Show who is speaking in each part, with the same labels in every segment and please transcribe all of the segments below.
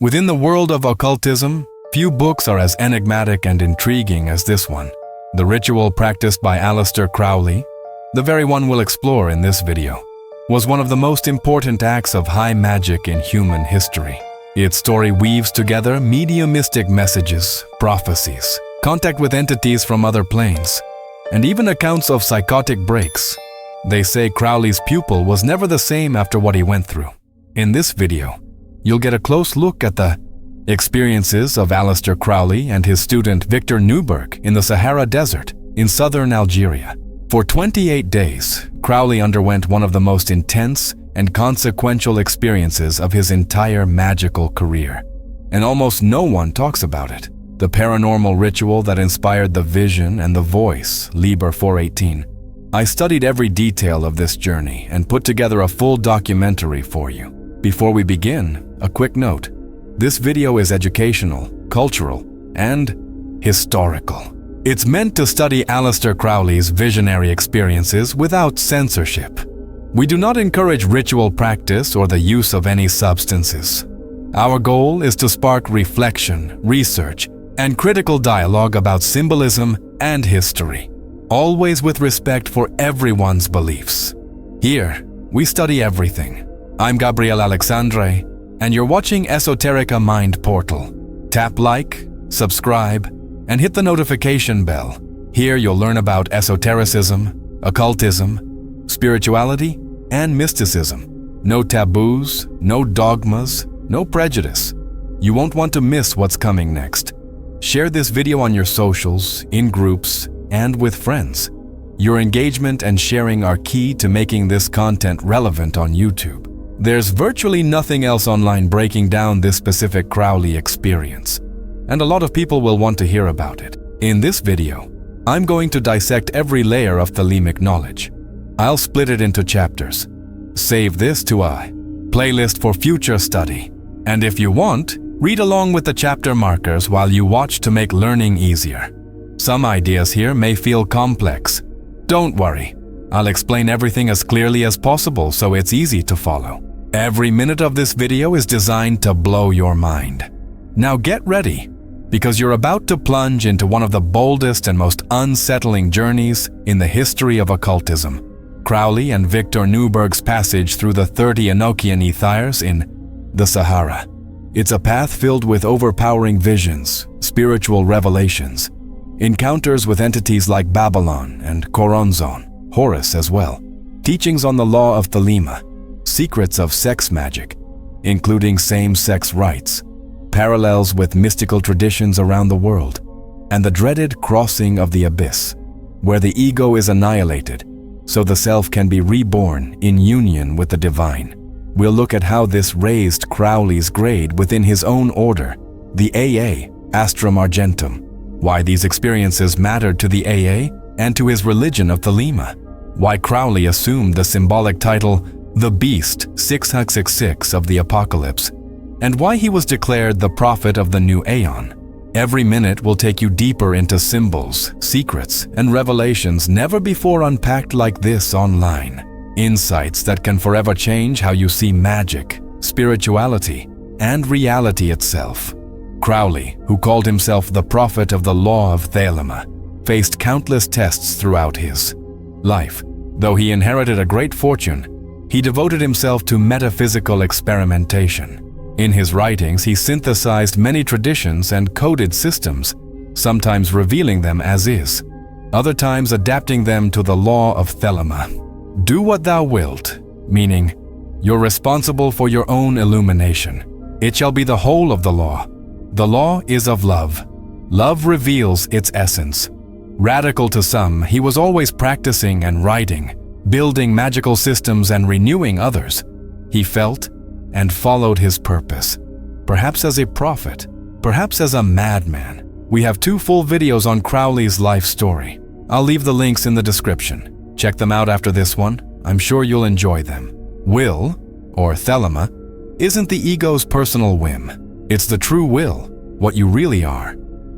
Speaker 1: Within the world of occultism, few books are as enigmatic and intriguing as this one. The ritual practiced by Aleister Crowley, the very one we'll explore in this video, was one of the most important acts of high magic in human history. Its story weaves together mediumistic messages, prophecies, contact with entities from other planes, and even accounts of psychotic breaks. They say Crowley's pupil was never the same after what he went through. In this video, you'll get a close look at the experiences of Aleister Crowley and his student Victor Neuburg in the Sahara Desert in southern Algeria. For 28 days, Crowley underwent one of the most intense and consequential experiences of his entire magical career. And almost no one talks about it. The paranormal ritual that inspired the vision and the voice, Liber 418. I studied every detail of this journey and put together a full documentary for you. Before we begin, a quick note. This video is educational, cultural, and historical. It's meant to study Aleister Crowley's visionary experiences without censorship. We do not encourage ritual practice or the use of any substances. Our goal is to spark reflection, research, and critical dialogue about symbolism and history, always with respect for everyone's beliefs. Here, we study everything. I'm Gabriel Alexandre, and you're watching Esoterica Mind Portal. Tap like, subscribe, and hit the notification bell. Here you'll learn about esotericism, occultism, spirituality, and mysticism. No taboos, no dogmas, no prejudice. You won't want to miss what's coming next. Share this video on your socials, in groups, and with friends. Your engagement and sharing are key to making this content relevant on YouTube. There's virtually nothing else online breaking down this specific Crowley experience, and a lot of people will want to hear about it. In this video, I'm going to dissect every layer of Thelemic knowledge. I'll split it into chapters. Save this to a playlist for future study. And if you want, read along with the chapter markers while you watch to make learning easier. Some ideas here may feel complex. Don't worry, I'll explain everything as clearly as possible so it's easy to follow. Every minute of this video is designed to blow your mind. Now get ready, because you're about to plunge into one of the boldest and most unsettling journeys in the history of occultism. Crowley and Victor Neuburg's passage through the 30 Enochian Aethyrs in the Sahara. It's a path filled with overpowering visions, spiritual revelations, encounters with entities like Babalon and Choronzon, Horus as well, teachings on the law of Thelema, secrets of sex magic, including same-sex rites, parallels with mystical traditions around the world, and the dreaded crossing of the abyss, where the ego is annihilated, so the self can be reborn in union with the divine. We'll look at how this raised Crowley's grade within his own order, the AA, Astrum Argentum, why these experiences mattered to the AA and to his religion of Thelema, why Crowley assumed the symbolic title the Beast 666 of the Apocalypse, and why he was declared the prophet of the new Aeon. Every minute will take you deeper into symbols, secrets, and revelations never before unpacked like this online. Insights that can forever change how you see magic, spirituality, and reality itself. Crowley, who called himself the prophet of the law of Thelema, faced countless tests throughout his life. Though he inherited a great fortune, he devoted himself to metaphysical experimentation. In his writings, he synthesized many traditions and coded systems, sometimes revealing them as is, other times adapting them to the law of Thelema. Do what thou wilt, meaning, you're responsible for your own illumination. It shall be the whole of the law. The law is of love. Love reveals its essence. Radical to some, he was always practicing and writing, building magical systems and renewing others. He felt and followed his purpose, perhaps as a prophet, perhaps as a madman. We have 2 full videos on Crowley's life story. I'll leave the links in the description. Check them out after this one. I'm sure you'll enjoy them. Will, or Thelema, isn't the ego's personal whim. It's the true will, what you really are.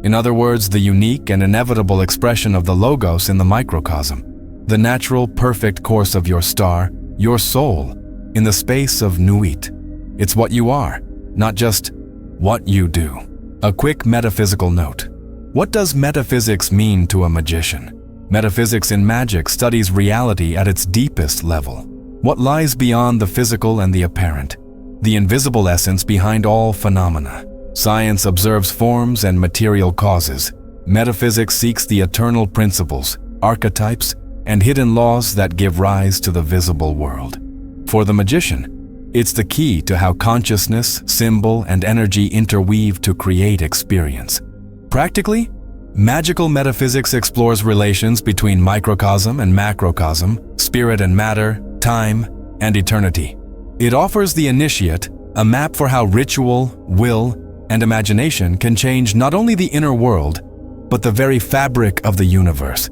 Speaker 1: In other words, the unique and inevitable expression of the logos in the microcosm. The natural, perfect course of your star, your soul, in the space of Nuit. It's what you are, not just what you do. A quick metaphysical note. What does metaphysics mean to a magician? Metaphysics in Magick studies reality at its deepest level. What lies beyond the physical and the apparent? The invisible essence behind all phenomena. Science observes forms and material causes. Metaphysics seeks the eternal principles, archetypes, and hidden laws that give rise to the visible world. For the magician, it's the key to how consciousness, symbol, and energy interweave to create experience. Practically, magical metaphysics explores relations between microcosm and macrocosm, spirit and matter, time, and eternity. It offers the initiate a map for how ritual, will, and imagination can change not only the inner world, but the very fabric of the universe.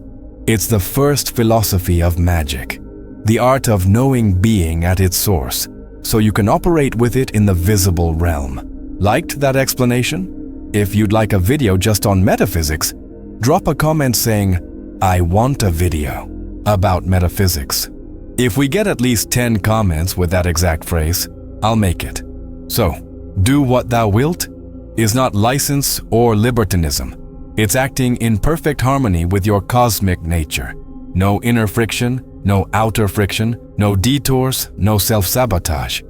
Speaker 1: It's the first philosophy of magic, the art of knowing being at its source, so you can operate with it in the visible realm. Liked that explanation? If you'd like a video just on metaphysics, drop a comment saying, "I want a video about metaphysics." If we get at least 10 comments with that exact phrase, I'll make it. So, do what thou wilt is not license or libertinism. It's acting in perfect harmony with your cosmic nature. No inner friction, no outer friction, no detours, no self-sabotage.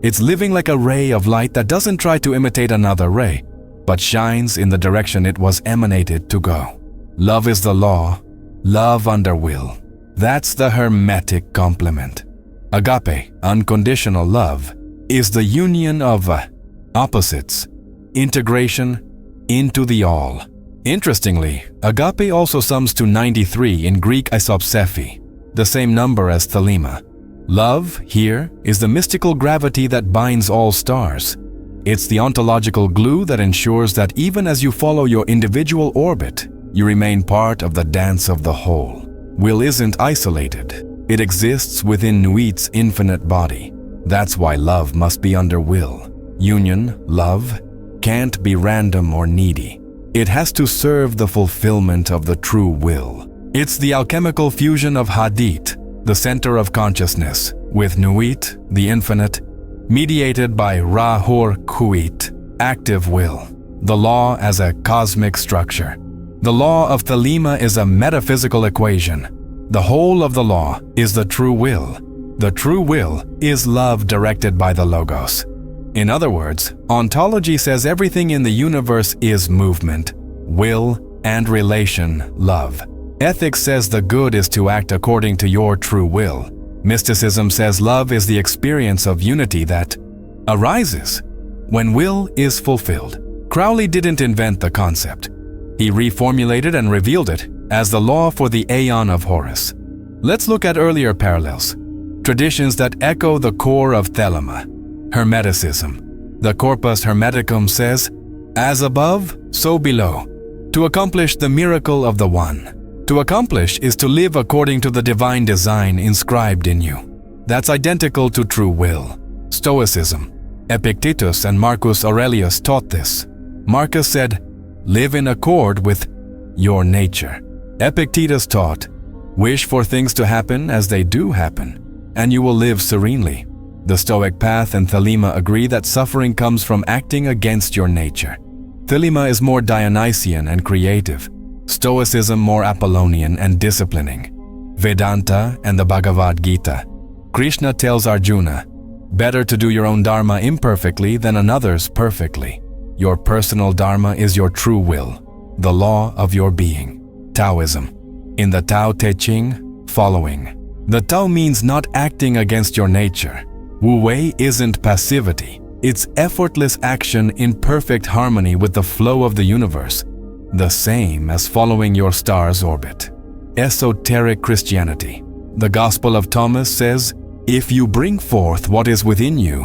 Speaker 1: It's living like a ray of light that doesn't try to imitate another ray, but shines in the direction it was emanated to go. Love is the law, love under will. That's the Hermetic complement. Agape, unconditional love, is the union of opposites, integration into the all. Interestingly, agape also sums to 93 in Greek isopsephi, the same number as Thelema. Love, here, is the mystical gravity that binds all stars. It's the ontological glue that ensures that even as you follow your individual orbit, you remain part of the dance of the whole. Will isn't isolated. It exists within Nuit's infinite body. That's why love must be under will. Union, love, can't be random or needy. It has to serve the fulfillment of the true will. It's the alchemical fusion of Hadit, the center of consciousness, with Nuit, the infinite, mediated by Ra-Hoor-Khuit, active will, the law as a cosmic structure. The law of Thelema is a metaphysical equation. The whole of the law is the true will. The true will is love directed by the Logos. In other words, ontology says everything in the universe is movement, will, and relation, love. Ethics says the good is to act according to your true will. Mysticism says love is the experience of unity that arises when will is fulfilled. Crowley didn't invent the concept. He reformulated and revealed it as the law for the Aeon of Horus. Let's look at earlier parallels, traditions that echo the core of Thelema. Hermeticism. The Corpus Hermeticum says, "As above, so below," to accomplish the miracle of the One. To accomplish is to live according to the divine design inscribed in you. That's identical to true will. Stoicism. Epictetus and Marcus Aurelius taught this. Marcus said, "Live in accord with your nature." Epictetus taught, "Wish for things to happen as they do happen, and you will live serenely." The Stoic path and Thelema agree that suffering comes from acting against your nature. Thelema is more Dionysian and creative. Stoicism more Apollonian and disciplining. Vedanta and the Bhagavad Gita. Krishna tells Arjuna, "Better to do your own dharma imperfectly than another's perfectly." Your personal dharma is your true will, the law of your being. Taoism. In the Tao Te Ching, following. The Tao means not acting against your nature. Wu Wei isn't passivity. It's effortless action in perfect harmony with the flow of the universe, the same as following your star's orbit. Esoteric Christianity. The Gospel of Thomas says, "If you bring forth what is within you,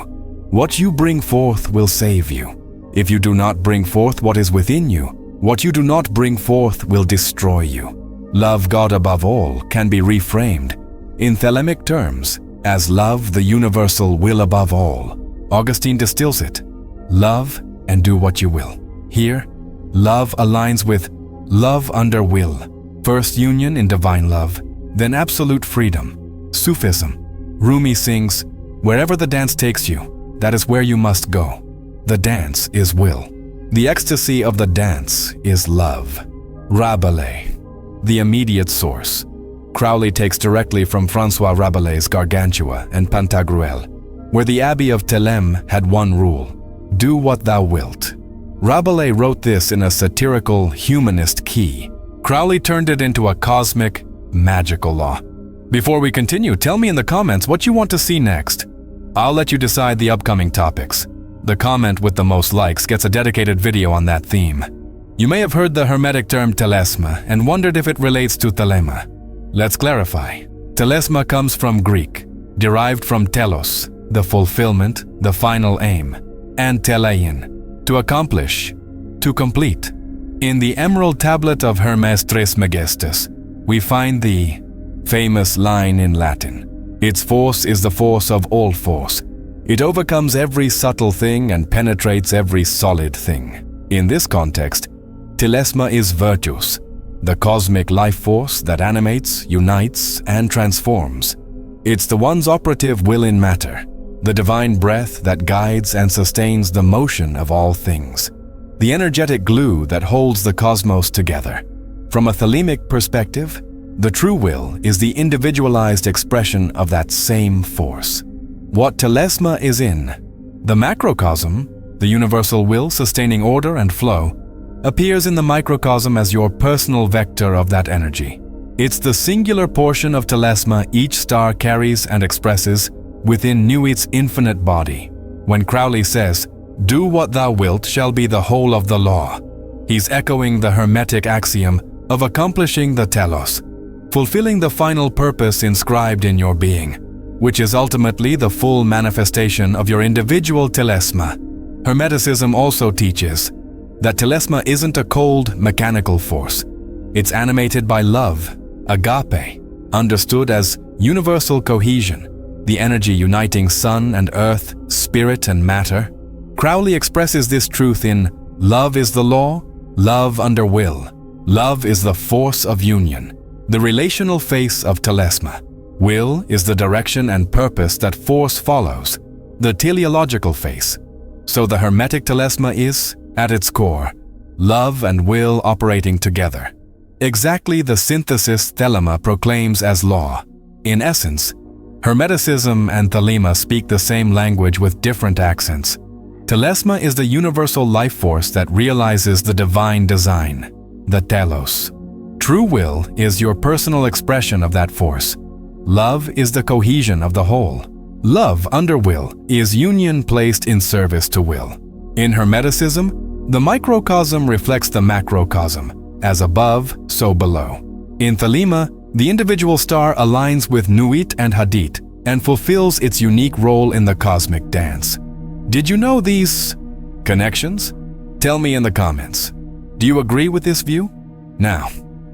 Speaker 1: what you bring forth will save you. If you do not bring forth what is within you, what you do not bring forth will destroy you." Love God above all can be reframed in Thelemic terms as love the universal will above all. Augustine distills it, "Love and do what you will." Here, love aligns with love under will. First union in divine love, then absolute freedom. Sufism. Rumi sings, "Wherever the dance takes you, that is where you must go." The dance is will. The ecstasy of the dance is love. Rabelais, the immediate source. Crowley takes directly from François Rabelais' Gargantua and Pantagruel, where the Abbey of Thelema had one rule: do what thou wilt. Rabelais wrote this in a satirical, humanist key. Crowley turned it into a cosmic, magical law. Before we continue, tell me in the comments what you want to see next. I'll let you decide the upcoming topics. The comment with the most likes gets a dedicated video on that theme. You may have heard the Hermetic term Telesma and wondered if it relates to Thelema. Let's clarify. Telesma comes from Greek, derived from telos, the fulfillment, the final aim, and telein, to accomplish, to complete. In the Emerald Tablet of Hermes Trismegistus, we find the famous line in Latin: its force is the force of all force. It overcomes every subtle thing and penetrates every solid thing. In this context, Telesma is virtus, the cosmic life force that animates, unites, and transforms. It's the one's operative will in matter, the divine breath that guides and sustains the motion of all things, the energetic glue that holds the cosmos together. From a Thelemic perspective, the true will is the individualized expression of that same force. What Telesma is in, the macrocosm, the universal will sustaining order and flow, appears in the microcosm as your personal vector of that energy. It's the singular portion of Telesma each star carries and expresses within Nuit's infinite body. When Crowley says, "Do what thou wilt shall be the whole of the law," he's echoing the Hermetic axiom of accomplishing the telos, fulfilling the final purpose inscribed in your being, which is ultimately the full manifestation of your individual Telesma. Hermeticism also teaches that Telesma isn't a cold, mechanical force. It's animated by love, agape, understood as universal cohesion, the energy uniting sun and earth, spirit and matter. Crowley expresses this truth in "Love is the law, love under will. Love is the force of union, the relational face of Telesma. Will is the direction and purpose that force follows, the teleological face. So the Hermetic Telesma is, at its core, love and will operating together. Exactly the synthesis Thelema proclaims as law. In essence, Hermeticism and Thelema speak the same language with different accents. Telesma is the universal life force that realizes the divine design, the telos. True will is your personal expression of that force. Love is the cohesion of the whole. Love under will is union placed in service to will. In Hermeticism, the microcosm reflects the macrocosm, as above, so below. In Thelema, the individual star aligns with Nuit and Hadit and fulfills its unique role in the cosmic dance. Did you know these connections? Tell me in the comments. Do you agree with this view? Now,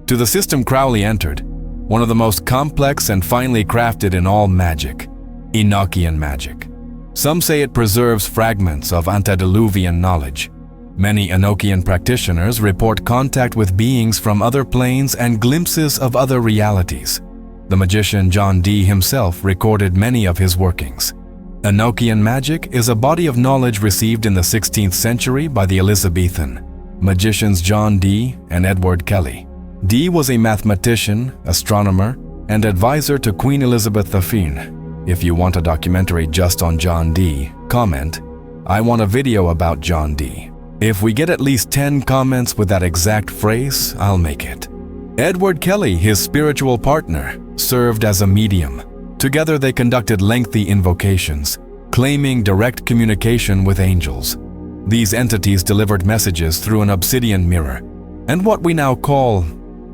Speaker 1: to the system Crowley entered, one of the most complex and finely crafted in all magic, Enochian magic. Some say it preserves fragments of antediluvian knowledge. Many Enochian practitioners report contact with beings from other planes and glimpses of other realities. The magician John Dee himself recorded many of his workings. Enochian magic is a body of knowledge received in the 16th century by the Elizabethan magicians John Dee and Edward Kelley. Dee was a mathematician, astronomer, and advisor to Queen Elizabeth I. If you want a documentary just on John Dee, comment, "I want a video about John Dee." If we get at least 10 comments with that exact phrase, I'll make it. Edward Kelley, his spiritual partner, served as a medium. Together they conducted lengthy invocations, claiming direct communication with angels. These entities delivered messages through an obsidian mirror, and what we now call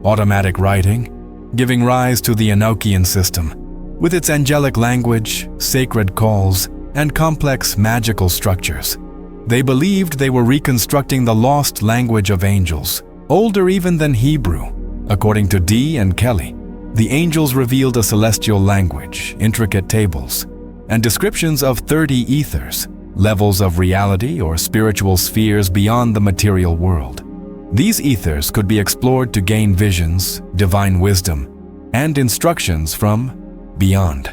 Speaker 1: automatic writing, giving rise to the Enochian system, with its angelic language, sacred calls, and complex magical structures. They believed they were reconstructing the lost language of angels, older even than Hebrew. According to Dee and Kelley, the angels revealed a celestial language, intricate tables, and descriptions of 30 ethers, levels of reality or spiritual spheres beyond the material world. These ethers could be explored to gain visions, divine wisdom, and instructions from beyond.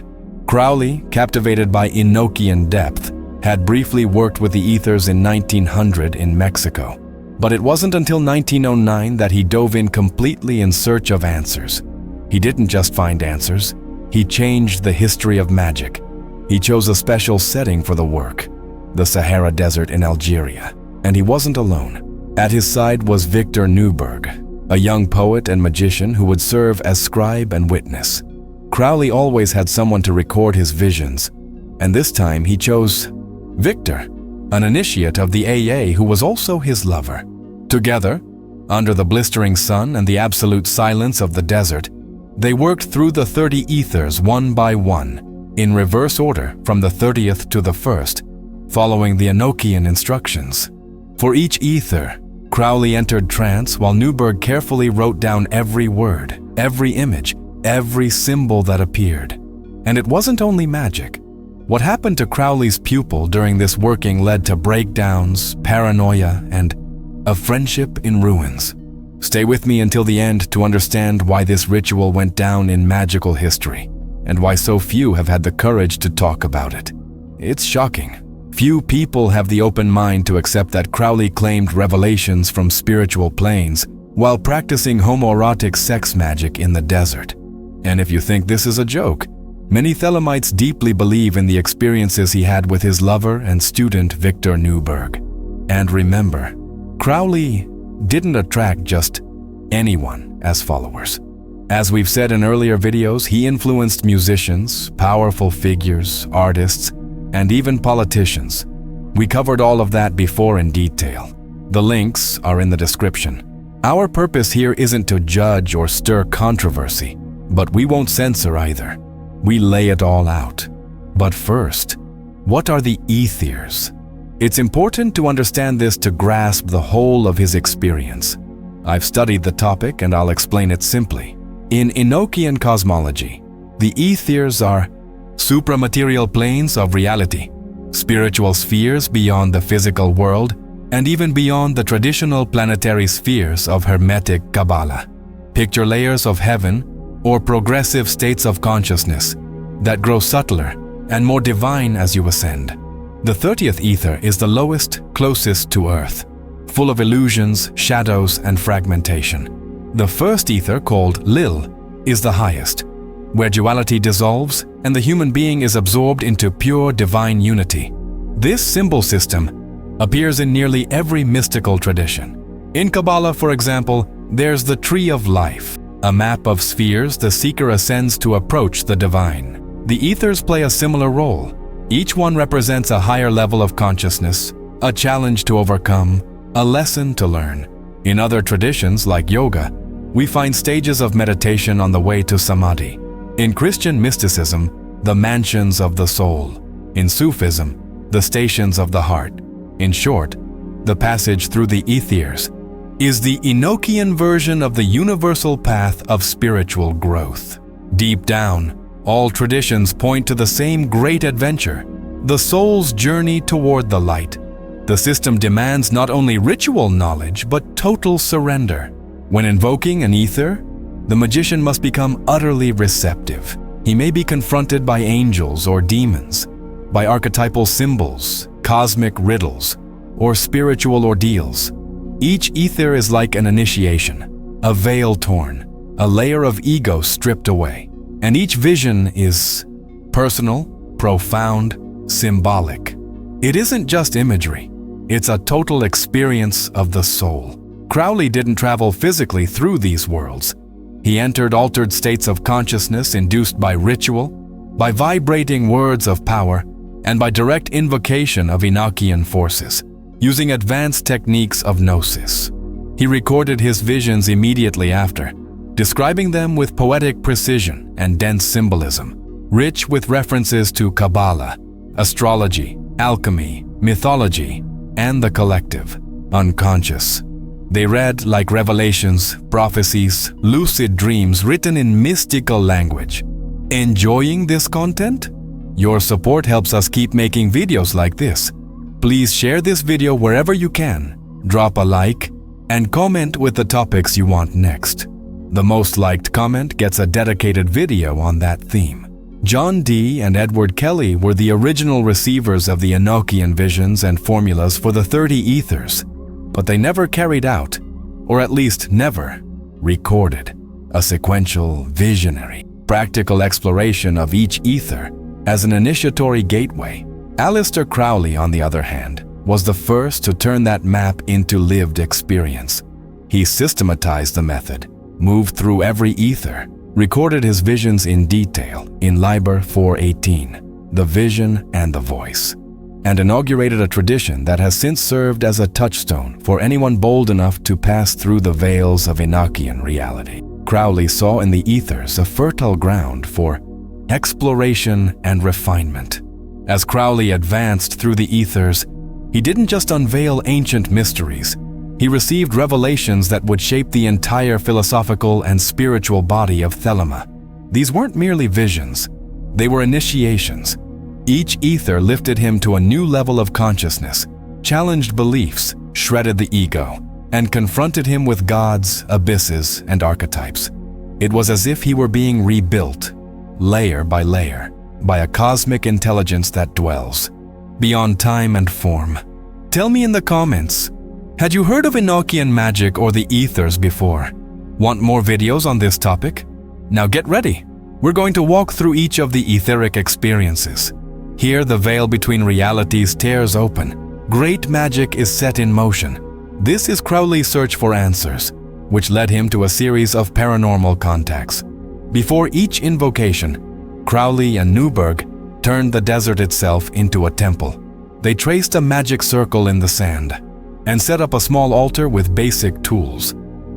Speaker 1: Crowley, captivated by Enochian depth, had briefly worked with the Aethys in 1900 in Mexico. But it wasn't until 1909 that he dove in completely in search of answers. He didn't just find answers, he changed the history of magic. He chose a special setting for the work, the Sahara Desert in Algeria. And he wasn't alone. At his side was Victor Neuburg, a young poet and magician who would serve as scribe and witness. Crowley always had someone to record his visions, and this time he chose Victor, an initiate of the AA who was also his lover. Together, under the blistering sun and the absolute silence of the desert, they worked through the 30 Aethys one by one, in reverse order from the 30th to the 1st, following the Enochian instructions. For each Aethyr, Crowley entered trance while Neuburg carefully wrote down every word, every image, every symbol that appeared. And it wasn't only magic. What happened to Crowley's pupil during this working led to breakdowns, paranoia, and a friendship in ruins. Stay with me until the end to understand why this ritual went down in magical history, and why so few have had the courage to talk about it. It's shocking. Few people have the open mind to accept that Crowley claimed revelations from spiritual planes while practicing homoerotic sex magic in the desert. And if you think this is a joke, many Thelemites deeply believe in the experiences he had with his lover and student Victor Neuburg. And remember, Crowley didn't attract just anyone as followers. As we've said in earlier videos, he influenced musicians, powerful figures, artists, and even politicians. We covered all of that before in detail. The links are in the description. Our purpose here isn't to judge or stir controversy, but we won't censor either. We lay it all out. But first, what are the Aethyrs? It's important to understand this to grasp the whole of his experience. I've studied the topic and I'll explain it simply. In Enochian cosmology, the Aethyrs are supramaterial planes of reality, spiritual spheres beyond the physical world, and even beyond the traditional planetary spheres of Hermetic Kabbalah. Picture layers of heaven or progressive states of consciousness that grow subtler and more divine as you ascend. The 30th Aethyr is the lowest, closest to Earth, full of illusions, shadows, and fragmentation. The first Aethyr, called Lil, is the highest, where duality dissolves and the human being is absorbed into pure divine unity. This symbol system appears in nearly every mystical tradition. In Kabbalah, for example, there's the Tree of Life, a map of spheres the seeker ascends to approach the divine. The Aethys play a similar role. Each one represents a higher level of consciousness, a challenge to overcome, a lesson to learn. In other traditions, like yoga, we find stages of meditation on the way to samadhi. In Christian mysticism, the mansions of the soul. In Sufism, the stations of the heart. In short, the passage through the Aethyrs is the Enochian version of the universal path of spiritual growth. Deep down, all traditions point to the same great adventure, the soul's journey toward the light. The system demands not only ritual knowledge, but total surrender. When invoking an Aethyr, the magician must become utterly receptive. He may be confronted by angels or demons, by archetypal symbols, cosmic riddles, or spiritual ordeals. Each Aethyr is like an initiation, a veil torn, a layer of ego stripped away. And each vision is personal, profound, symbolic. It isn't just imagery, it's a total experience of the soul. Crowley didn't travel physically through these worlds. He entered altered states of consciousness induced by ritual, by vibrating words of power, and by direct invocation of Enochian forces, using advanced techniques of gnosis. He recorded his visions immediately after, describing them with poetic precision and dense symbolism, rich with references to Kabbalah, astrology, alchemy, mythology, and the collective, unconscious. They read like revelations, prophecies, lucid dreams written in mystical language. Enjoying this content? Your support helps us keep making videos like this. Please share this video wherever you can, drop a like, and comment with the topics you want next. The most liked comment gets a dedicated video on that theme. John Dee and Edward Kelley were the original receivers of the Enochian visions and formulas for the 30 Aethys, but they never carried out, or at least never recorded, a sequential, visionary, practical exploration of each Aethyr as an initiatory gateway. Aleister Crowley, on the other hand, was the first to turn that map into lived experience. He systematized the method, moved through every Aethyr, recorded his visions in detail in Liber 418, The Vision and the Voice, and inaugurated a tradition that has since served as a touchstone for anyone bold enough to pass through the veils of Enochian reality. Crowley saw in the Aethys a fertile ground for exploration and refinement. As Crowley advanced through the Aethys, he didn't just unveil ancient mysteries. He received revelations that would shape the entire philosophical and spiritual body of Thelema. These weren't merely visions, they were initiations. Each Aethyr lifted him to a new level of consciousness, challenged beliefs, shredded the ego, and confronted him with gods, abysses, and archetypes. It was as if he were being rebuilt, layer by layer, by a cosmic intelligence that dwells beyond time and form. Tell me in the comments, had you heard of Enochian magic or the Aethys before? Want more videos on this topic? Now get ready. We're going to walk through each of the etheric experiences. Here the veil between realities tears open. Great magic is set in motion. This is Crowley's search for answers, which led him to a series of paranormal contacts. Before each invocation, Crowley and Neuburg turned the desert itself into a temple. They traced a magic circle in the sand and set up a small altar with basic tools: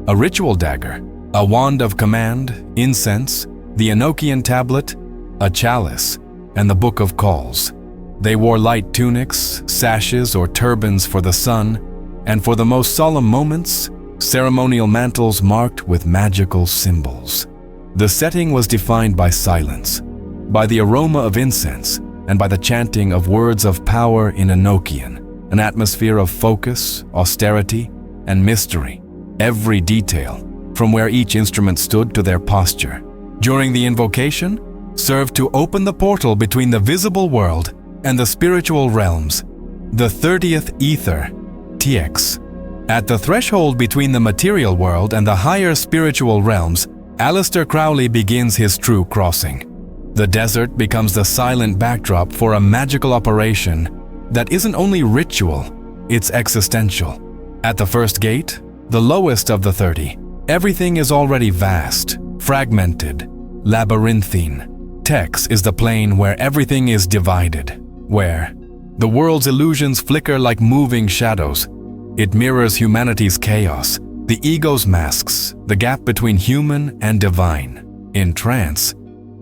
Speaker 1: a ritual dagger, a wand of command, incense, the Enochian tablet, a chalice, and the Book of Calls. They wore light tunics, sashes, or turbans for the sun, and for the most solemn moments, ceremonial mantles marked with magical symbols. The setting was defined by silence, by the aroma of incense, and by the chanting of words of power in Enochian, an atmosphere of focus, austerity, and mystery. Every detail, from where each instrument stood to their posture during the invocation, served to open the portal between the visible world and the spiritual realms. The 30th Aethyr, TX. At the threshold between the material world and the higher spiritual realms, Aleister Crowley begins his true crossing. The desert becomes the silent backdrop for a magical operation that isn't only ritual, it's existential. At the first gate, the lowest of the 30, everything is already vast, fragmented, labyrinthine. Tex is the plane where everything is divided, where the world's illusions flicker like moving shadows. It mirrors humanity's chaos, the ego's masks, the gap between human and divine. In trance,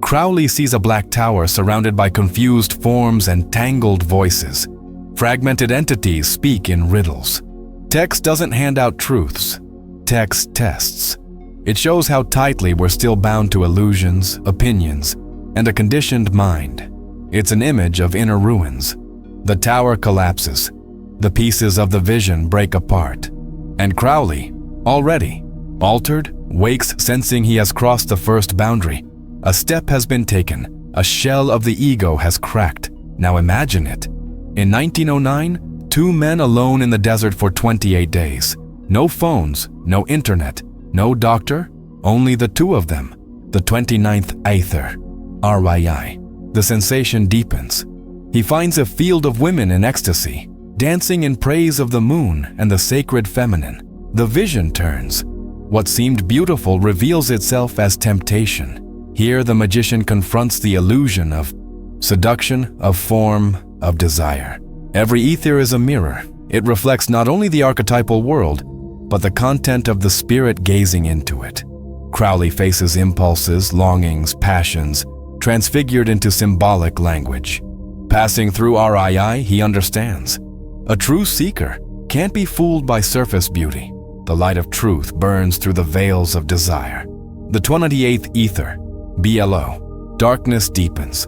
Speaker 1: Crowley sees a black tower surrounded by confused forms and tangled voices. Fragmented entities speak in riddles. Text doesn't hand out truths. Text tests. It shows how tightly we're still bound to illusions, opinions, and a conditioned mind. It's an image of inner ruins. The tower collapses. The pieces of the vision break apart. And Crowley, already altered, wakes sensing he has crossed the first boundary. A step has been taken. A shell of the ego has cracked. Now imagine it. In 1909, 2 men alone in the desert for 28 days. No phones, no internet, no doctor, only the 2 of them. The 29th Aethyr, RYI. The sensation deepens. He finds a field of women in ecstasy, dancing in praise of the moon and the sacred feminine. The vision turns. What seemed beautiful reveals itself as temptation. Here the magician confronts the illusion of seduction, of form, of desire. Every Aethyr is a mirror. It reflects not only the archetypal world, but the content of the spirit gazing into it. Crowley faces impulses, longings, passions, transfigured into symbolic language. Passing through RII, he understands. A true seeker can't be fooled by surface beauty. The light of truth burns through the veils of desire. The 28th Aethyr, BLO. Darkness deepens.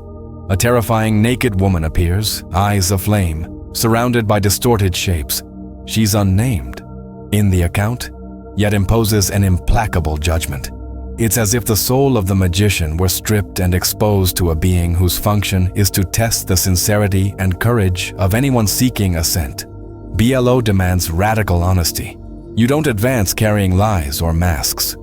Speaker 1: A terrifying naked woman appears, eyes aflame, surrounded by distorted shapes. She's unnamed in the account, yet imposes an implacable judgment. It's as if the soul of the magician were stripped and exposed to a being whose function is to test the sincerity and courage of anyone seeking ascent. BLO demands radical honesty. You don't advance carrying lies or masks.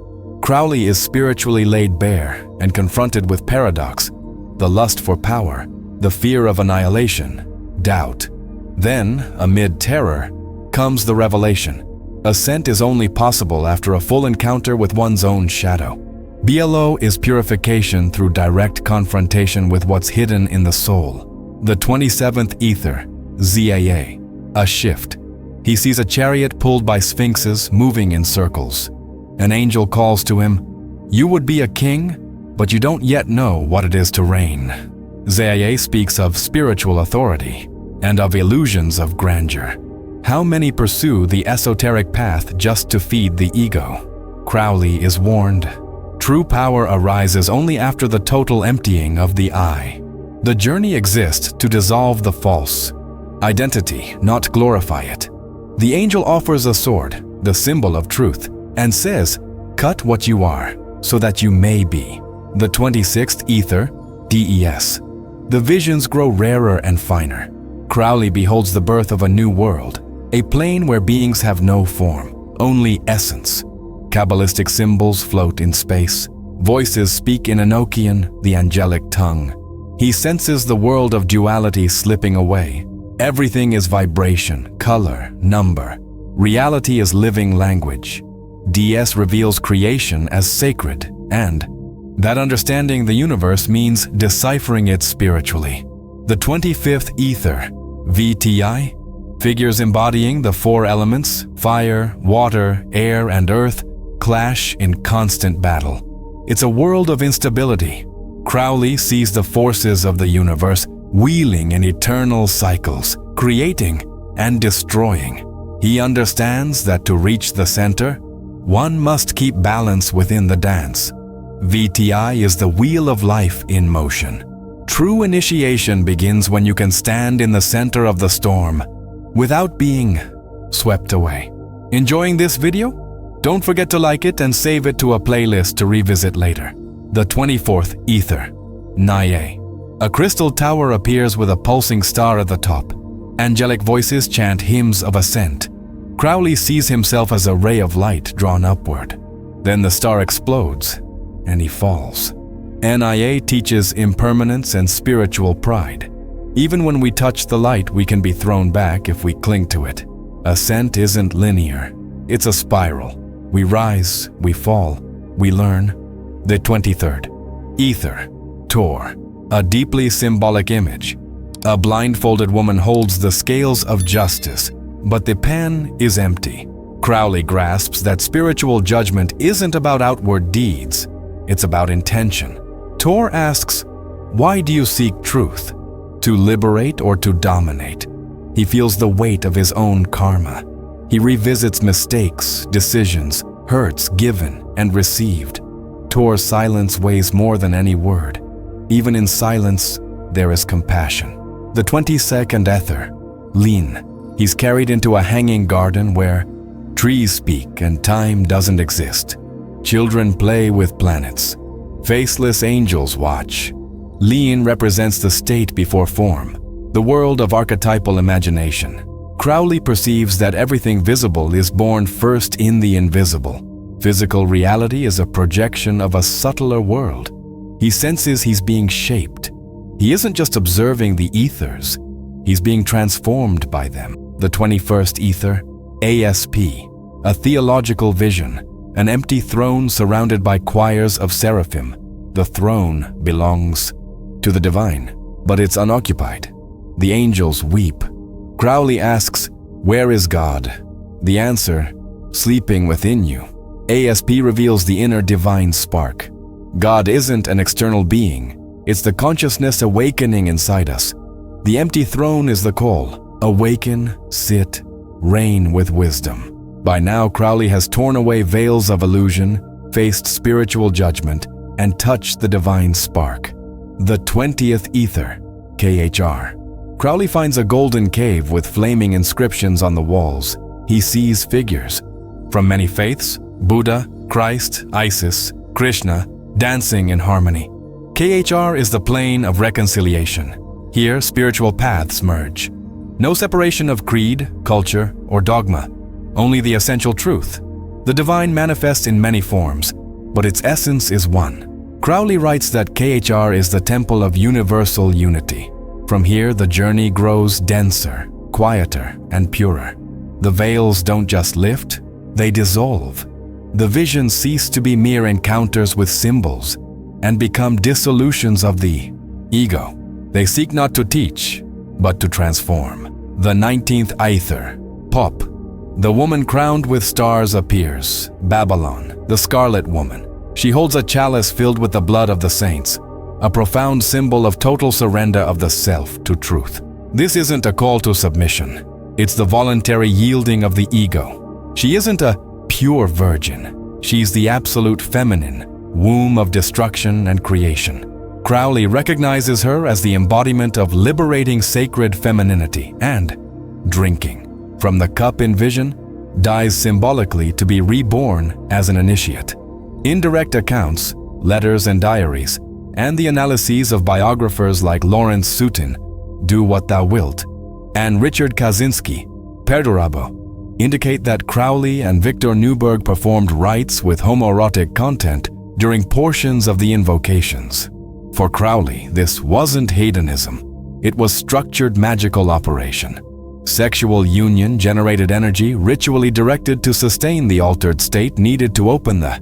Speaker 1: Crowley is spiritually laid bare and confronted with paradox, the lust for power, the fear of annihilation, doubt. Then, amid terror, comes the revelation. Ascent is only possible after a full encounter with one's own shadow. BLO is purification through direct confrontation with what's hidden in the soul. The 27th Aethyr, ZAA, a shift. He sees a chariot pulled by sphinxes moving in circles. An angel calls to him, "You would be a king, but you don't yet know what it is to reign." ZAA speaks of spiritual authority and of illusions of grandeur. How many pursue the esoteric path just to feed the ego? Crowley is warned. True power arises only after the total emptying of the I. The journey exists to dissolve the false identity, not glorify it. The angel offers a sword, the symbol of truth, and says, "Cut what you are, so that you may be." The 26th Aethyr, DES. The visions grow rarer and finer. Crowley beholds the birth of a new world, a plane where beings have no form, only essence. Kabbalistic symbols float in space. Voices speak in Enochian, the angelic tongue. He senses the world of duality slipping away. Everything is vibration, color, number. Reality is living language. DS reveals creation as sacred, and that understanding the universe means deciphering it spiritually. The 25th Aethyr, VTI, figures embodying the four elements, fire, water, air, and earth, clash in constant battle. It's a world of instability. Crowley sees the forces of the universe wheeling in eternal cycles, creating and destroying. He understands that to reach the center, one must keep balance within the dance. VTI is the wheel of life in motion. True initiation begins when you can stand in the center of the storm without being swept away. Enjoying this video? Don't forget to like it and save it to a playlist to revisit later. The 24th Aethyr, Nuit. A crystal tower appears with a pulsing star at the top. Angelic voices chant hymns of ascent. Crowley sees himself as a ray of light drawn upward. Then the star explodes, and he falls. NIA teaches impermanence and spiritual pride. Even when we touch the light, we can be thrown back if we cling to it. Ascent isn't linear. It's a spiral. We rise, we fall, we learn. The 23rd Aethyr, Tor, a deeply symbolic image. A blindfolded woman holds the scales of justice, but the pan is empty. Crowley grasps that spiritual judgment isn't about outward deeds, it's about intention. Tor asks, "Why do you seek truth? To liberate or to dominate?" He feels the weight of his own karma. He revisits mistakes, decisions, hurts given and received. Tor's silence weighs more than any word. Even in silence, there is compassion. The 22nd Aethyr, Lin. He's carried into a hanging garden where trees speak and time doesn't exist. Children play with planets. Faceless angels watch. Lin represents the state before form, the world of archetypal imagination. Crowley perceives that everything visible is born first in the invisible. Physical reality is a projection of a subtler world. He senses he's being shaped. He isn't just observing the ethers, he's being transformed by them. The 21st Aethyr, ASP, a theological vision, an empty throne surrounded by choirs of seraphim. The throne belongs to the divine, but it's unoccupied. The angels weep. Crowley asks, "Where is God?" The answer, "Sleeping within you." ASP reveals the inner divine spark. God isn't an external being, it's the consciousness awakening inside us. The empty throne is the call. Awaken, sit, reign with wisdom. By now, Crowley has torn away veils of illusion, faced spiritual judgment, and touched the divine spark. The 20th Aethyr, KHR. Crowley finds a golden cave with flaming inscriptions on the walls. He sees figures from many faiths: Buddha, Christ, Isis, Krishna, dancing in harmony. KHR is the plane of reconciliation. Here, spiritual paths merge. No separation of creed, culture, or dogma, only the essential truth. The divine manifests in many forms, but its essence is one. Crowley writes that KHR is the temple of universal unity. From here, the journey grows denser, quieter, and purer. The veils don't just lift, they dissolve. The visions cease to be mere encounters with symbols and become dissolutions of the ego. They seek not to teach, but to transform. The 19th Aethyr, Pop. The woman crowned with stars appears, Babalon, the Scarlet Woman. She holds a chalice filled with the blood of the saints, a profound symbol of total surrender of the self to truth. This isn't a call to submission. It's the voluntary yielding of the ego. She isn't a pure virgin. She's the absolute feminine, womb of destruction and creation. Crowley recognizes her as the embodiment of liberating sacred femininity and drinking. From the cup in vision, dies symbolically to be reborn as an initiate. Indirect accounts, letters and diaries, and the analyses of biographers like Lawrence Sutin, Do What Thou Wilt, and Richard Kaczynski, Perdurabo, indicate that Crowley and Victor Neuburg performed rites with homoerotic content during portions of the Invocations. For Crowley, this wasn't hedonism. It was structured magical operation. Sexual union generated energy ritually directed to sustain the altered state needed to open the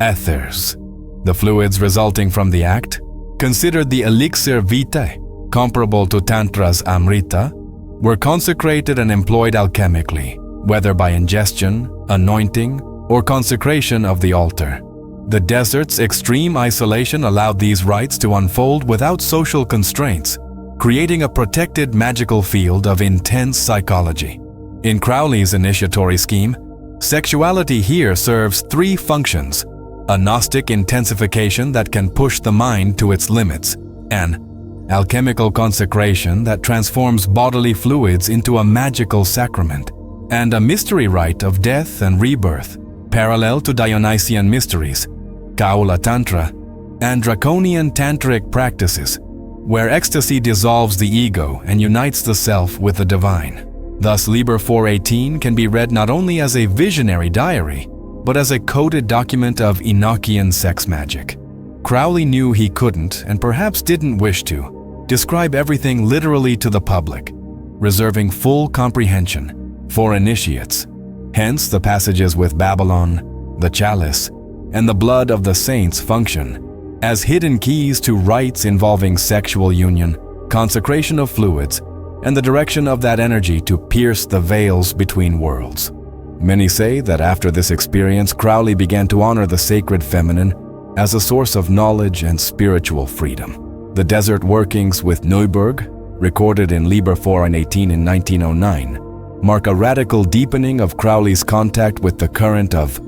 Speaker 1: Aethyrs. The fluids resulting from the act, considered the elixir vitae, comparable to Tantra's Amrita, were consecrated and employed alchemically, whether by ingestion, anointing, or consecration of the altar. The desert's extreme isolation allowed these rites to unfold without social constraints, creating a protected magical field of intense psychology. In Crowley's initiatory scheme, sexuality here serves three functions: a Gnostic intensification that can push the mind to its limits, an alchemical consecration that transforms bodily fluids into a magical sacrament, and a mystery rite of death and rebirth, parallel to Dionysian mysteries, Kaula Tantra, and draconian tantric practices, where ecstasy dissolves the ego and unites the self with the divine. Thus, Liber 418 can be read not only as a visionary diary, but as a coded document of Enochian sex magic. Crowley knew he couldn't, and perhaps didn't wish to, describe everything literally to the public, reserving full comprehension for initiates. Hence, the passages with Babalon, the chalice, and the blood of the saints function as hidden keys to rites involving sexual union, consecration of fluids, and the direction of that energy to pierce the veils between worlds. Many say that after this experience, Crowley began to honor the sacred feminine as a source of knowledge and spiritual freedom. The Desert Workings with Neuburg, recorded in Liber 418 in 1909, mark a radical deepening of Crowley's contact with the current of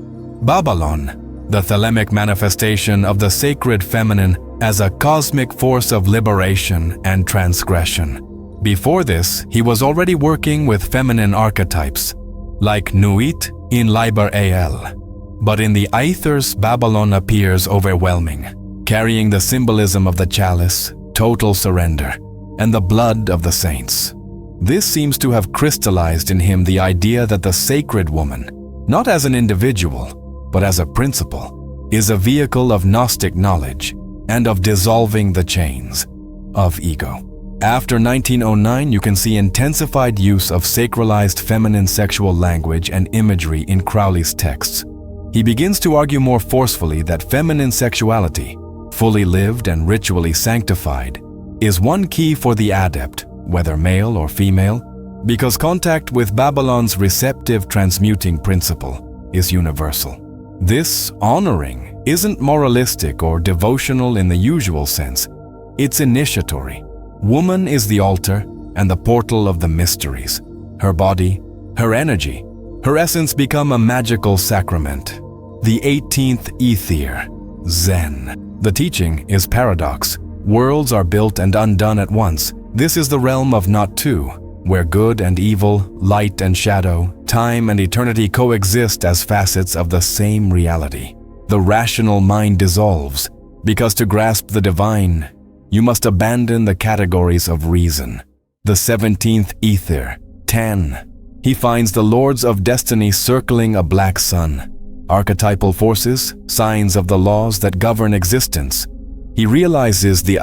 Speaker 1: Babalon, the Thelemic manifestation of the sacred feminine as a cosmic force of liberation and transgression. Before this, he was already working with feminine archetypes, like Nuit in Liber AL. But in the Aethyrs, Babalon appears overwhelming, carrying the symbolism of the chalice, total surrender, and the blood of the saints. This seems to have crystallized in him the idea that the sacred woman, not as an individual, but as a principle, is a vehicle of Gnostic knowledge and of dissolving the chains of ego. After 1909, you can see intensified use of sacralized feminine sexual language and imagery in Crowley's texts. He begins to argue more forcefully that feminine sexuality, fully lived and ritually sanctified, is one key for the adept, whether male or female, because contact with Babalon's receptive transmuting principle is universal. This honoring isn't moralistic or devotional in the usual sense. It's initiatory. Woman is the altar and the portal of the mysteries. Her body, her energy, her essence become a magical sacrament. The 18th Aethyr, Zen. The teaching is paradox. Worlds are built and undone at once. This is the realm of not two, where good and evil, light and shadow, time and eternity coexist as facets of the same reality. The rational mind dissolves, because to grasp the divine, you must abandon the categories of reason. The 17th Aethyr, 10. He finds the lords of destiny circling a black sun. Archetypal forces, signs of the laws that govern existence. He realizes the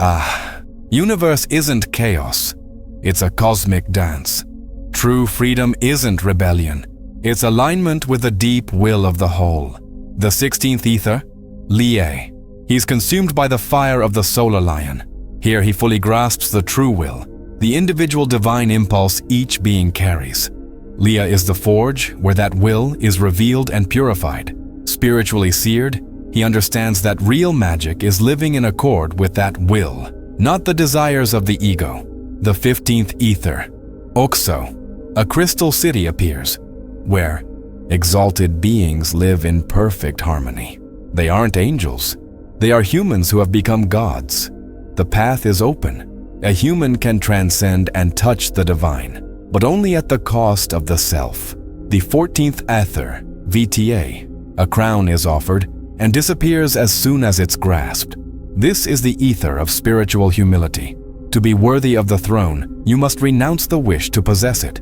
Speaker 1: universe isn't chaos. It's a cosmic dance. True freedom isn't rebellion. It's alignment with the deep will of the whole. The 16th Aethyr, Liber. He's consumed by the fire of the solar lion. Here he fully grasps the true will, the individual divine impulse each being carries. Liber is the forge where that will is revealed and purified. Spiritually seared, he understands that real magic is living in accord with that will, not the desires of the ego. The 15th Aethyr, Oxo. A crystal city appears, where exalted beings live in perfect harmony. They aren't angels. They are humans who have become gods. The path is open. A human can transcend and touch the divine, but only at the cost of the self. The 14th Aethyr, VTA. A crown is offered and disappears as soon as it's grasped. This is the ether of spiritual humility. To be worthy of the throne, you must renounce the wish to possess it.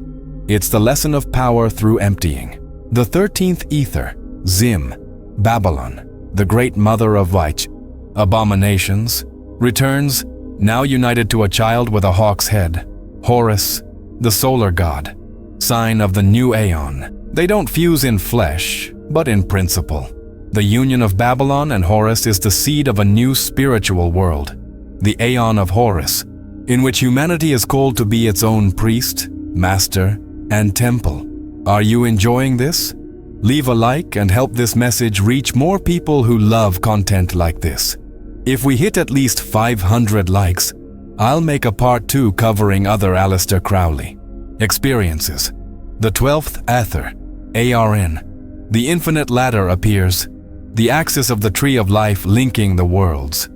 Speaker 1: It's the lesson of power through emptying. The 13th Aethyr, Zim, Babalon, the great mother of Vich, abominations, returns, now united to a child with a hawk's head. Horus, the solar god, sign of the new Aeon. They don't fuse in flesh, but in principle. The union of Babalon and Horus is the seed of a new spiritual world, the Aeon of Horus, in which humanity is called to be its own priest, master, and temple. Are you enjoying this? Leave a like and help this message reach more people who love content like this. If we hit at least 500 likes, I'll make a part 2 covering other Aleister Crowley experiences. The 12th Aethyr, ARN. The infinite ladder appears, the axis of the tree of life linking the worlds.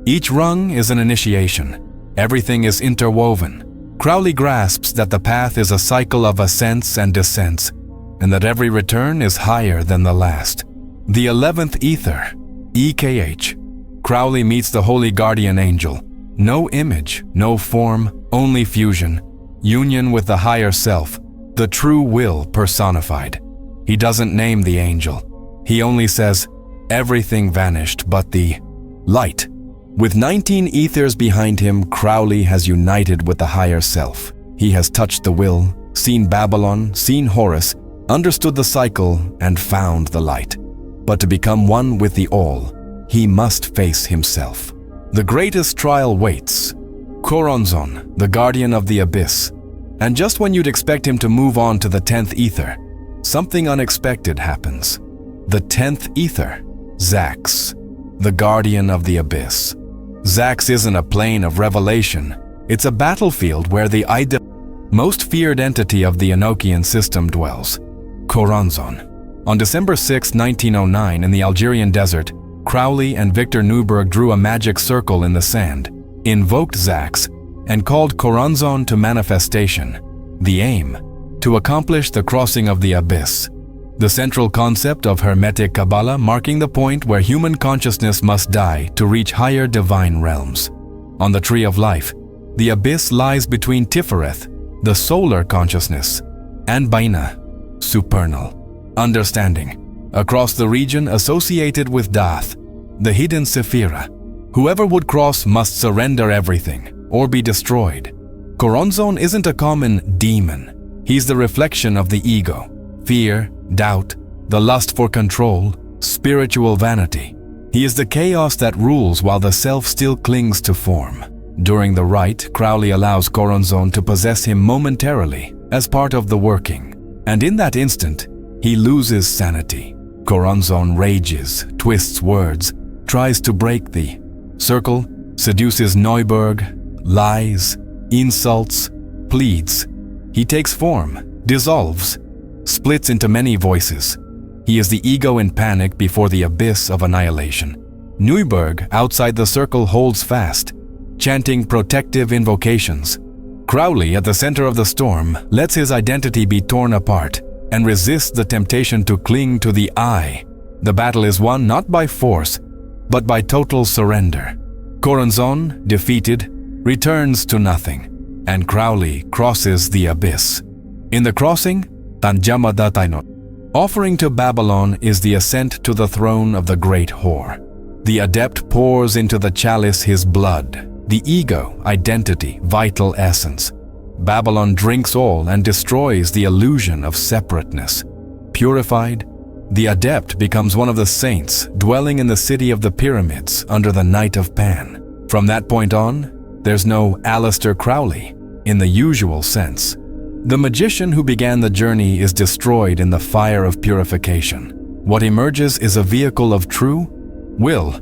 Speaker 1: Each rung is an initiation. Everything is interwoven. Crowley grasps that the path is a cycle of ascents and descents, and that every return is higher than the last. The 11th Aethyr, EKH. Crowley meets the holy guardian angel. No image, no form, only fusion. Union with the higher self, the true will personified. He doesn't name the angel. He only says, everything vanished but the light. With 19 Aethers behind him, Crowley has united with the higher self. He has touched the will, seen Babalon, seen Horus, understood the cycle, and found the light. But to become one with the all, he must face himself. The greatest trial waits. Choronzon, the guardian of the abyss. And just when you'd expect him to move on to the 10th Aethyr, something unexpected happens. The 10th Aethyr, Zax, the guardian of the abyss. Zax isn't a plane of revelation. It's a battlefield where the most feared entity of the Enochian system dwells, Choronzon. On December 6, 1909, in the Algerian desert, Crowley and Victor Neuburg drew a magic circle in the sand, invoked Zax, and called Choronzon to manifestation. The aim, to accomplish the crossing of the abyss. The central concept of Hermetic Kabbalah marking the point where human consciousness must die to reach higher divine realms. On the Tree of Life, the abyss lies between Tifereth, the solar consciousness, and Baina, supernal, understanding, across the region associated with Dath, the hidden Sephira. Whoever would cross must surrender everything or be destroyed. Choronzon isn't a common demon. He's the reflection of the ego, fear, doubt, the lust for control, spiritual vanity. He is the chaos that rules while the self still clings to form. During the rite, Crowley allows Choronzon to possess him momentarily as part of the working, and in that instant, he loses sanity. Choronzon rages, twists words, tries to break the circle, seduces Neuburg, lies, insults, pleads. He takes form, dissolves, splits into many voices. He is the ego in panic before the abyss of annihilation. Neuburg, outside the circle, holds fast, chanting protective invocations. Crowley, at the center of the storm, lets his identity be torn apart and resists the temptation to cling to the I. The battle is won not by force, but by total surrender. Choronzon, defeated, returns to nothing, and Crowley crosses the abyss. In the crossing, offering to Babalon is the ascent to the throne of the great whore. The adept pours into the chalice his blood, the ego, identity, vital essence. Babalon drinks all and destroys the illusion of separateness. Purified, the adept becomes one of the saints dwelling in the city of the pyramids under the Night of Pan. From that point on, there's no Aleister Crowley in the usual sense. The magician who began the journey is destroyed in the fire of purification. What emerges is a vehicle of true will,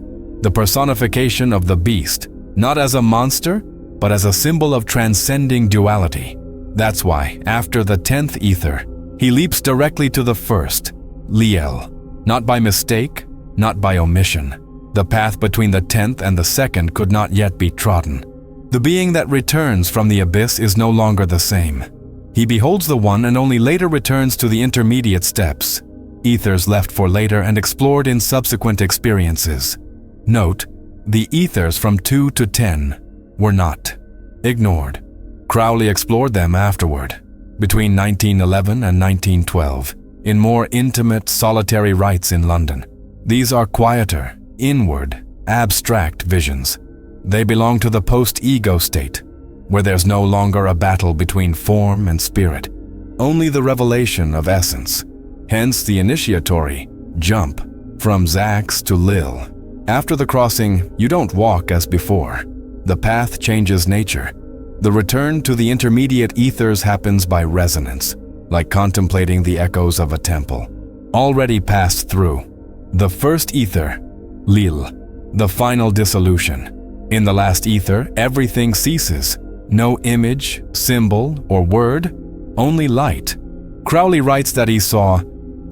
Speaker 1: the personification of the beast, not as a monster, but as a symbol of transcending duality. That's why, after the 10th ether, he leaps directly to the first, Liel, not by mistake, not by omission. The path between the 10th and the 2nd could not yet be trodden. The being that returns from the abyss is no longer the same. He beholds the one and only later returns to the intermediate steps, ethers left for later and explored in subsequent experiences. Note, the ethers from 2 to 10 were not ignored. Crowley explored them afterward, between 1911 and 1912, in more intimate, solitary rites in London. These are quieter, inward, abstract visions. They belong to the post-ego state, where there's no longer a battle between form and spirit, only the revelation of essence. Hence the initiatory jump from Zax to Lil. After the crossing, you don't walk as before. The path changes nature. The return to the intermediate ethers happens by resonance, like contemplating the echoes of a temple, already passed through. The first ether, Lil, the final dissolution. In the last ether, everything ceases. No image, symbol, or word, only light. Crowley writes that he saw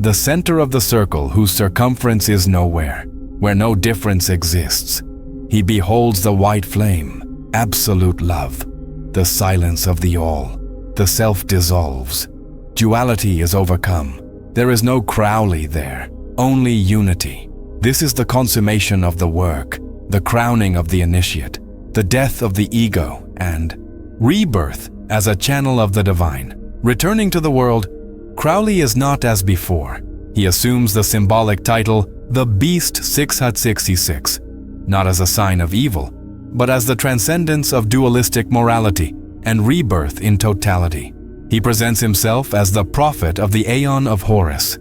Speaker 1: the center of the circle whose circumference is nowhere, where no difference exists. He beholds the white flame, absolute love, the silence of the all. The self dissolves. Duality is overcome. There is no Crowley there, only unity. This is the consummation of the work, the crowning of the initiate, the death of the ego, and rebirth as a channel of the divine. Returning to the world, Crowley is not as before. He assumes the symbolic title, the Beast 666, not as a sign of evil, but as the transcendence of dualistic morality and rebirth in totality. He presents himself as the prophet of the Aeon of Horus,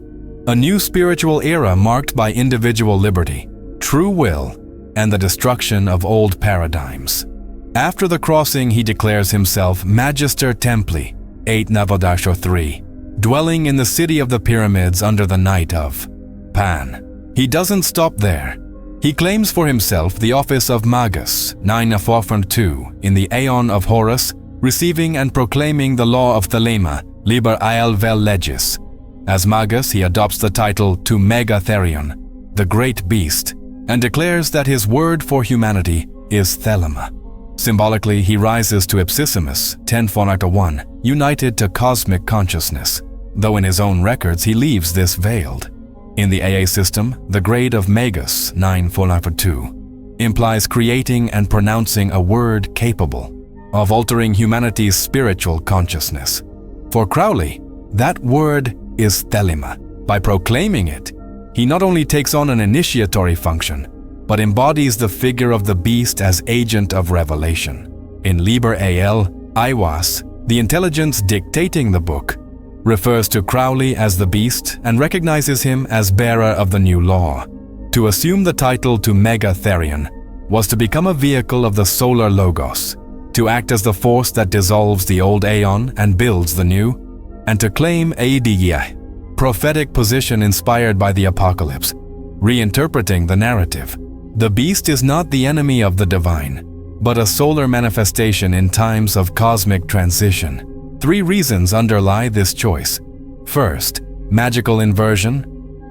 Speaker 1: a new spiritual era marked by individual liberty, true will, and the destruction of old paradigms. After the crossing, he declares himself Magister Templi, 8-3, dwelling in the city of the pyramids under the Night of Pan. He doesn't stop there. He claims for himself the office of Magus, 9-2, in the Aeon of Horus, receiving and proclaiming the law of Thelema, Liber Ael Vel Legis. As Magus, he adopts the title to Megatherion, the great beast, and declares that his word for humanity is Thelema. Symbolically, he rises to Ipsissimus, 10-1, united to cosmic consciousness, though in his own records he leaves this veiled. In the AA system, the grade of Magus, 9-2, implies creating and pronouncing a word capable of altering humanity's spiritual consciousness. For Crowley, that word is Thelema. By proclaiming it, he not only takes on an initiatory function, but embodies the figure of the beast as agent of revelation. In Liber Ael, Aiwas, the intelligence dictating the book, refers to Crowley as the beast and recognizes him as bearer of the new law. To assume the title to Megatherion was to become a vehicle of the solar logos, to act as the force that dissolves the old Aeon and builds the new, and to claim Aediyah, prophetic position inspired by the apocalypse, reinterpreting the narrative. The beast is not the enemy of the divine, but a solar manifestation in times of cosmic transition. 3 reasons underlie this choice. First, magical inversion.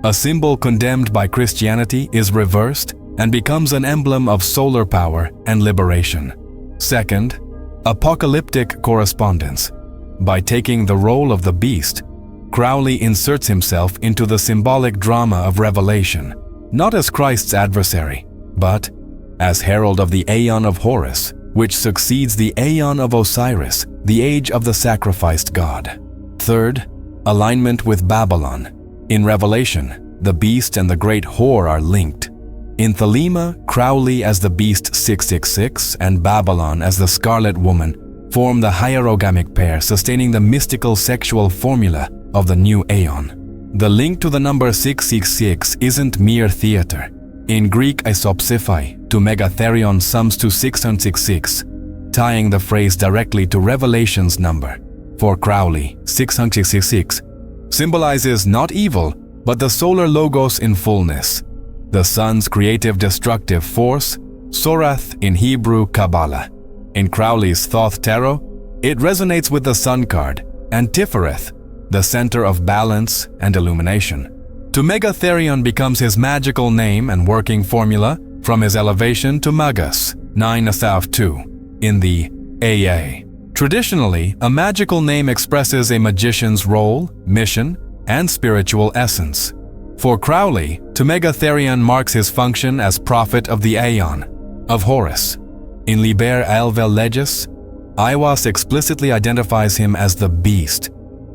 Speaker 1: A symbol condemned by Christianity is reversed and becomes an emblem of solar power and liberation. Second, apocalyptic correspondence. By taking the role of the beast, Crowley inserts himself into the symbolic drama of revelation, not as Christ's adversary, but as herald of the Aeon of Horus, which succeeds the Aeon of Osiris, the age of the sacrificed god. Third, alignment with Babalon. In Revelation, the beast and the great whore are linked. In Thelema, Crowley as the beast 666 and Babalon as the scarlet woman form the hierogamic pair sustaining the mystical sexual formula of the new Aeon. The link to the number 666 isn't mere theater. In Greek isopsiphai, to Megatherion sums to 666, tying the phrase directly to Revelation's number. For Crowley, 666 symbolizes not evil, but the solar logos in fullness, the sun's creative destructive force, Sorath in Hebrew Kabbalah. In Crowley's Thoth Tarot, it resonates with the sun card, and Tifereth, the center of balance and illumination. To Megatherion becomes his magical name and working formula from his elevation to Magus, 9 Athauf 2, in the AA. Traditionally, a magical name expresses a magician's role, mission, and spiritual essence. For Crowley, to Megatherion marks his function as prophet of the Aeon of Horus. In Liber Alvel Legis, Aiwass explicitly identifies him as the beast,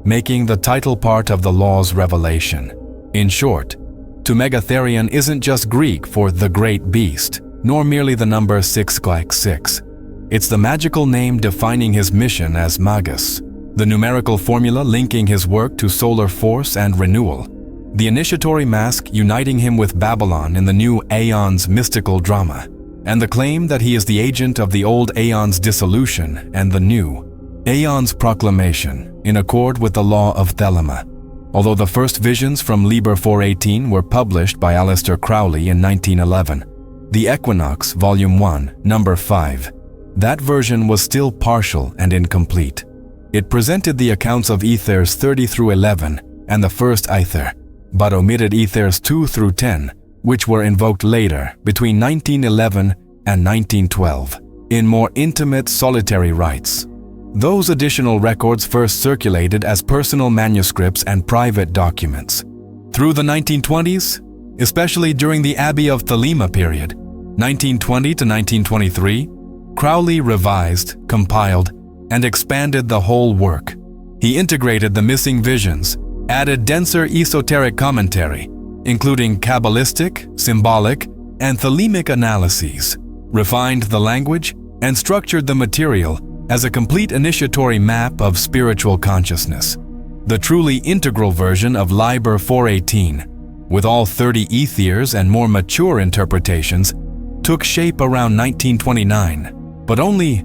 Speaker 1: making the title part of the law's revelation. In short, to Megatherion isn't just Greek for the great beast, nor merely the number 666. It's the magical name defining his mission as Magus, the numerical formula linking his work to solar force and renewal, the initiatory mask uniting him with Babalon in the new Aeon's mystical drama, and the claim that he is the agent of the old Aeon's dissolution and the new Aeon's proclamation in accord with the law of Thelema. Although the first visions from Liber 418 were published by Aleister Crowley in 1911, the Equinox, Volume 1, Number 5, that version was still partial and incomplete. It presented the accounts of Aethyrs 30 through 11 and the first Aethyr, but omitted Aethyrs 2 through 10, which were invoked later, between 1911 and 1912, in more intimate solitary rites. Those additional records first circulated as personal manuscripts and private documents. Through the 1920s, especially during the Abbey of Thelema period, 1920 to 1923, Crowley revised, compiled, and expanded the whole work. He integrated the missing visions, added denser esoteric commentary, including Kabbalistic, symbolic, and Thelemic analyses, refined the language, and structured the material as a complete initiatory map of spiritual consciousness. The truly integral version of Liber 418, with all 30 Aethyrs and more mature interpretations, took shape around 1929, but only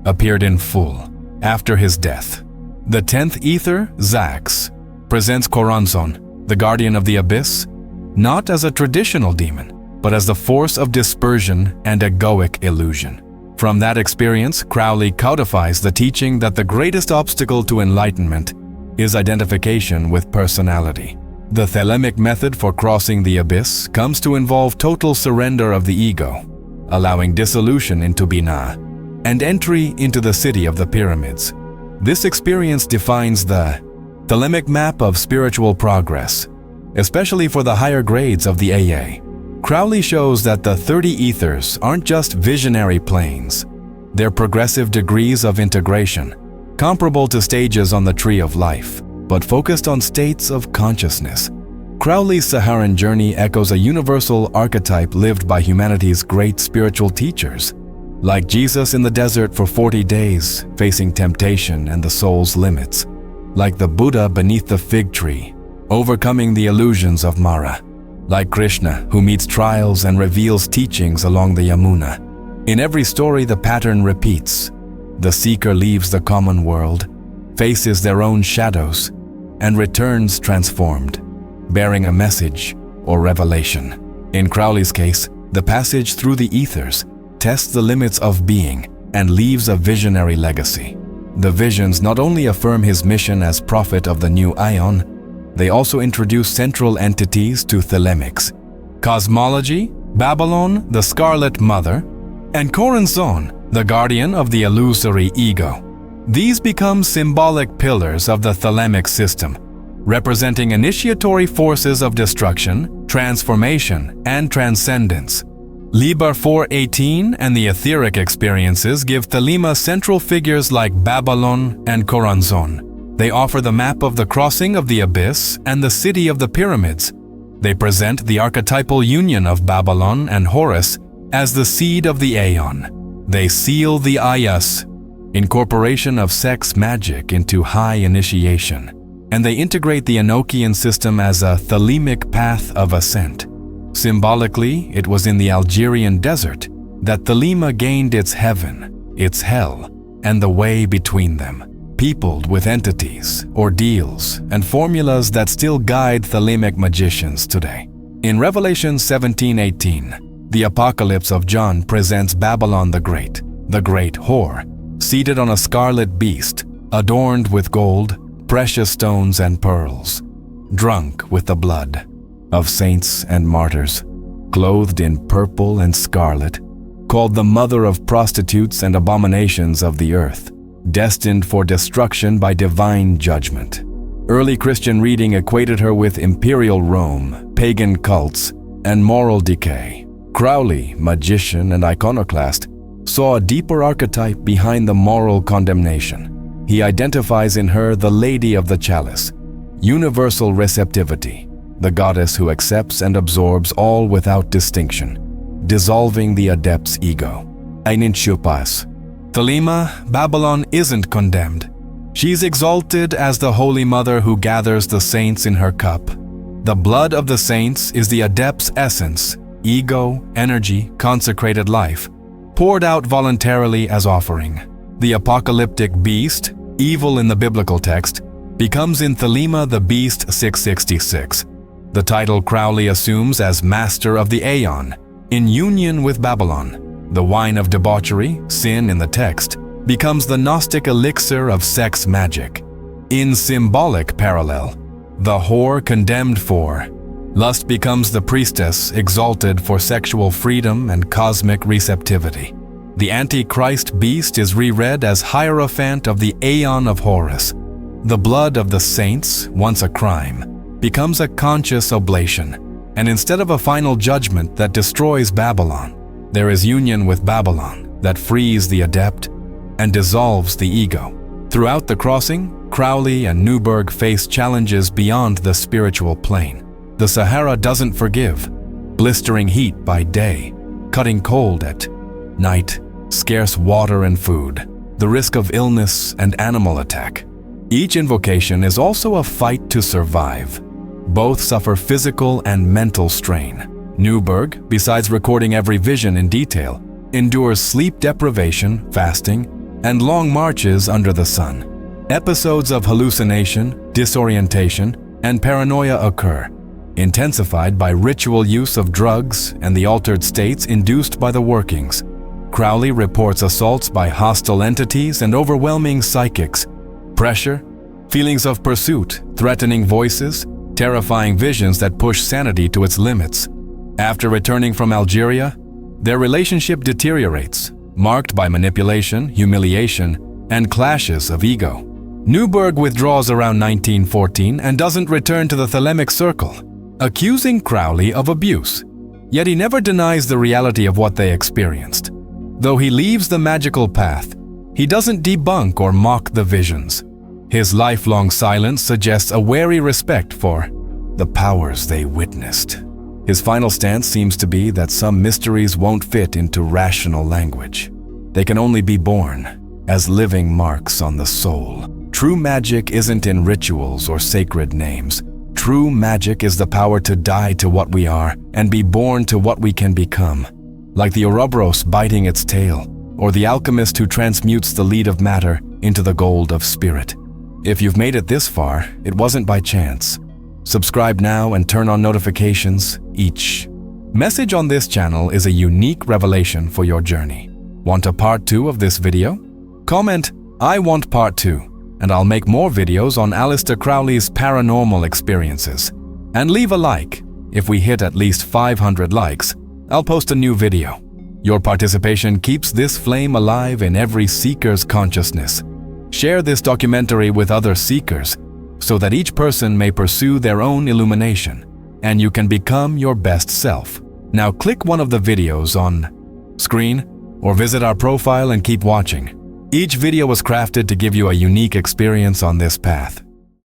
Speaker 1: appeared in full after his death. The 10th Aethyr, Zax, presents Choronzon, the guardian of the abyss, not as a traditional demon, but as the force of dispersion and egoic illusion. From that experience, Crowley codifies the teaching that the greatest obstacle to enlightenment is identification with personality. The Thelemic method for crossing the abyss comes to involve total surrender of the ego, allowing dissolution into Binah, and entry into the city of the pyramids. This experience defines the Thelemic map of spiritual progress, especially for the higher grades of the AA. Crowley shows that the 30 Aethys aren't just visionary planes. They're progressive degrees of integration, comparable to stages on the tree of life, but focused on states of consciousness. Crowley's Saharan journey echoes a universal archetype lived by humanity's great spiritual teachers, like Jesus in the desert for 40 days, facing temptation and the soul's limits, like the Buddha beneath the fig tree, overcoming the illusions of Mara, like Krishna, who meets trials and reveals teachings along the Yamuna. In every story, the pattern repeats. The seeker leaves the common world, faces their own shadows, and returns transformed, bearing a message or revelation. In Crowley's case, the passage through the Aethys tests the limits of being and leaves a visionary legacy. The visions not only affirm his mission as prophet of the new Aeon, they also introduce central entities to Thelemics: cosmology, Babalon, the Scarlet Mother, and Choronzon, the guardian of the illusory ego. These become symbolic pillars of the Thelemic system, representing initiatory forces of destruction, transformation, and transcendence. Liber 4:18 and the Etheric experiences give Thelema central figures like Babalon and Choronzon. They offer the map of the crossing of the abyss and the city of the pyramids. They present the archetypal union of Babalon and Horus as the seed of the Aeon. They seal the Ayas, incorporation of sex magic into high initiation, and they integrate the Enochian system as a Thelemic path of ascent. Symbolically, it was in the Algerian desert that Thelema gained its heaven, its hell, and the way between them, peopled with entities, ordeals, and formulas that still guide Thelemic magicians today. In Revelation 17:18, the Apocalypse of John presents Babalon the Great whore, seated on a scarlet beast, adorned with gold, precious stones, and pearls, drunk with the blood of saints and martyrs, clothed in purple and scarlet, called the mother of prostitutes and abominations of the earth, destined for destruction by divine judgment. Early Christian reading equated her with imperial Rome, pagan cults, and moral decay. Crowley, magician and iconoclast, saw a deeper archetype behind the moral condemnation. He identifies in her the Lady of the Chalice, universal receptivity, the goddess who accepts and absorbs all without distinction, dissolving the adept's ego. Einen Schupas. Thelema, Babalon isn't condemned. She's exalted as the Holy Mother who gathers the saints in her cup. The blood of the saints is the adept's essence, ego, energy, consecrated life, poured out voluntarily as offering. The apocalyptic beast, evil in the biblical text, becomes in Thelema the Beast 666. The title Crowley assumes as Master of the Aeon, in union with Babalon. The wine of debauchery, sin in the text, becomes the Gnostic elixir of sex magic. In symbolic parallel, the whore condemned for lust becomes the priestess exalted for sexual freedom and cosmic receptivity. The Antichrist beast is reread as Hierophant of the Aeon of Horus. The blood of the saints, once a crime, becomes a conscious oblation, and instead of a final judgment that destroys Babalon, there is union with Babalon that frees the adept and dissolves the ego. Throughout the crossing, Crowley and Neuburg face challenges beyond the spiritual plane. The Sahara doesn't forgive, blistering heat by day, cutting cold at night, scarce water and food, the risk of illness and animal attack. Each invocation is also a fight to survive. Both suffer physical and mental strain. Neuburg, besides recording every vision in detail, endures sleep deprivation, fasting, and long marches under the sun. Episodes of hallucination, disorientation, and paranoia occur, intensified by ritual use of drugs and the altered states induced by the workings. Crowley reports assaults by hostile entities and overwhelming psychics, pressure, feelings of pursuit, threatening voices, terrifying visions that push sanity to its limits. After returning from Algeria, their relationship deteriorates, marked by manipulation, humiliation, and clashes of ego. Neuburg withdraws around 1914 and doesn't return to the Thelemic circle, accusing Crowley of abuse. Yet he never denies the reality of what they experienced. Though he leaves the magical path, he doesn't debunk or mock the visions. His lifelong silence suggests a wary respect for the powers they witnessed. His final stance seems to be that some mysteries won't fit into rational language. They can only be born as living marks on the soul. True magic isn't in rituals or sacred names. True magic is the power to die to what we are and be born to what we can become. Like the Ouroboros biting its tail, or the alchemist who transmutes the lead of matter into the gold of spirit. If you've made it this far, it wasn't by chance. Subscribe now and turn on notifications each. Message on this channel is a unique revelation for your journey. Want a part 2 of this video? Comment, "I want part 2, and I'll make more videos on Aleister Crowley's paranormal experiences. And leave a like. If we hit at least 500 likes, I'll post a new video. Your participation keeps this flame alive in every seeker's consciousness. Share this documentary with other seekers, so that each person may pursue their own illumination, and you can become your best self. Now click one of the videos on screen or visit our profile and keep watching. Each video was crafted to give you a unique experience on this path.